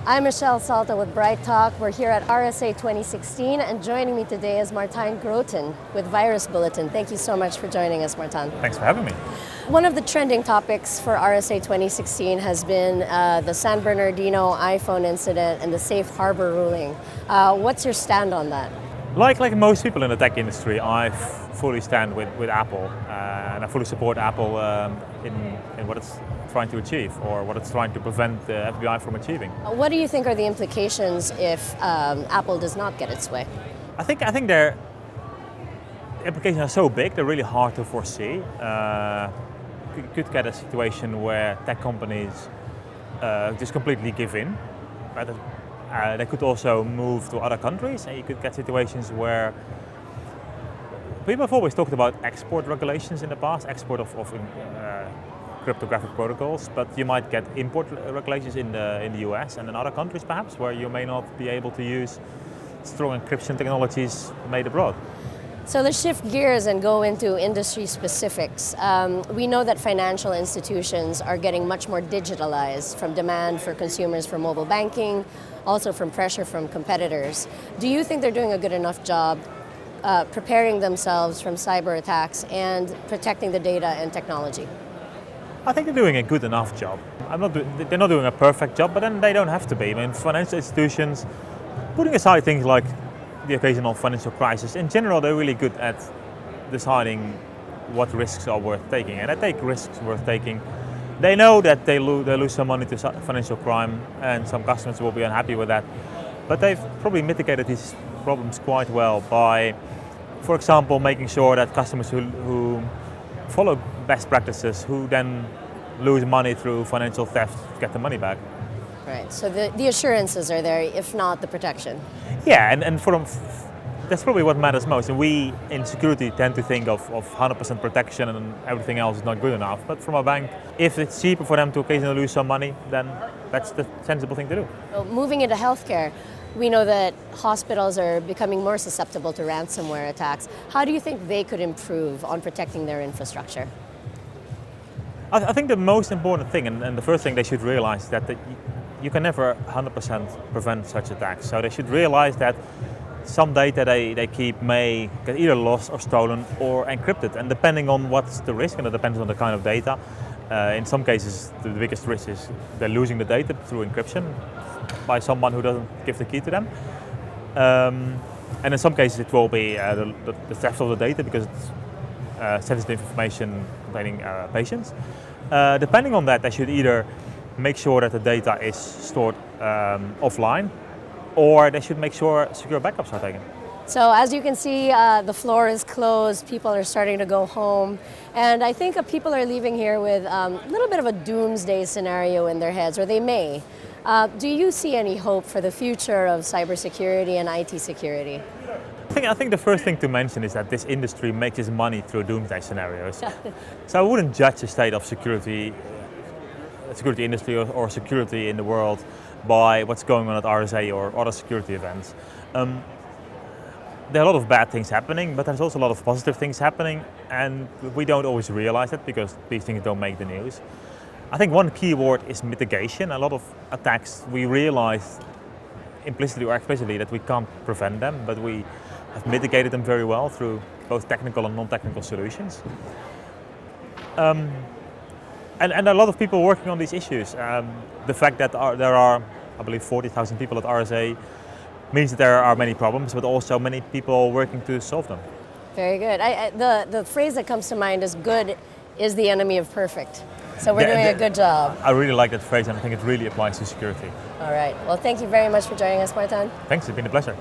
I'm Michelle Salta with BrightTALK. We're here at RSA 2016, and joining me today is Martijn Grooten with Virus Bulletin. Thank you so much for joining us, Martijn. Thanks for having me. One of the trending topics for RSA 2016 has been the San Bernardino iPhone incident and the safe harbor ruling. What's your stand on that? Like most people in the tech industry, I fully stand with Apple, and I fully support Apple in what it's trying to achieve, or what it's trying to prevent the FBI from achieving. What do you think are the implications if Apple does not get its way? I think their implications are so big; they're really hard to foresee. You could get a situation where tech companies just completely give in. Right? They could also move to other countries, and you could get situations where people have always talked about export regulations in the past, export of cryptographic protocols, but you might get import regulations in the US and in other countries perhaps, where you may not be able to use strong encryption technologies made abroad. So let's shift gears and go into industry specifics. We know that financial institutions are getting much more digitalized from demand for consumers for mobile banking, also from pressure from competitors. Do you think they're doing a good enough job preparing themselves from cyber attacks and protecting the data and technology? I think they're doing a good enough job. They're not doing a perfect job, but then they don't have to be. I mean, financial institutions, putting aside things like the occasional financial crisis, in general they're really good at deciding what risks are worth taking, and they take risks worth taking. They know that they lose some money to financial crime, and some customers will be unhappy with that, but they've probably mitigated these problems quite well by, for example, making sure that customers who follow best practices, who then lose money through financial theft, get the money back. Right, so the assurances are there, if not the protection. Yeah, and for them, that's probably what matters most. And we in security tend to think of 100% protection and everything else is not good enough. But from a bank, if it's cheaper for them to occasionally lose some money, then that's the sensible thing to do. Well, moving into healthcare, we know that hospitals are becoming more susceptible to ransomware attacks. How do you think they could improve on protecting their infrastructure? I think the most important thing, and the first thing they should realize, is that you can never 100% prevent such attacks. So they should realize that some data they keep may get either lost or stolen or encrypted. And depending on what's the risk, and it depends on the kind of data, in some cases the biggest risk is they're losing the data through encryption by someone who doesn't give the key to them. And in some cases it will be the theft of the data because it's sensitive information containing patients. Depending on that, they should either make sure that the data is stored offline, or they should make sure secure backups are taken. So as you can see, the floor is closed, people are starting to go home, and I think people are leaving here with a little bit of a doomsday scenario in their heads, or they may. Do you see any hope for the future of cybersecurity and IT security? I think the first thing to mention is that this industry makes its money through doomsday scenarios. So I wouldn't judge the state of security industry or security in the world by what's going on at RSA or other security events. There are a lot of bad things happening, but there's also a lot of positive things happening, and we don't always realize it because these things don't make the news. I think one key word is mitigation. A lot of attacks, we realize implicitly or explicitly that we can't prevent them, but we have mitigated them very well through both technical and non-technical solutions. And a lot of people working on these issues. The fact that there are, I believe, 40,000 people at RSA means that there are many problems, but also many people working to solve them. Very good. The phrase that comes to mind is good is the enemy of perfect. So we're doing a good job. I really like that phrase, and I think it really applies to security. All right. Well, thank you very much for joining us, Martijn. Thanks, it's been a pleasure.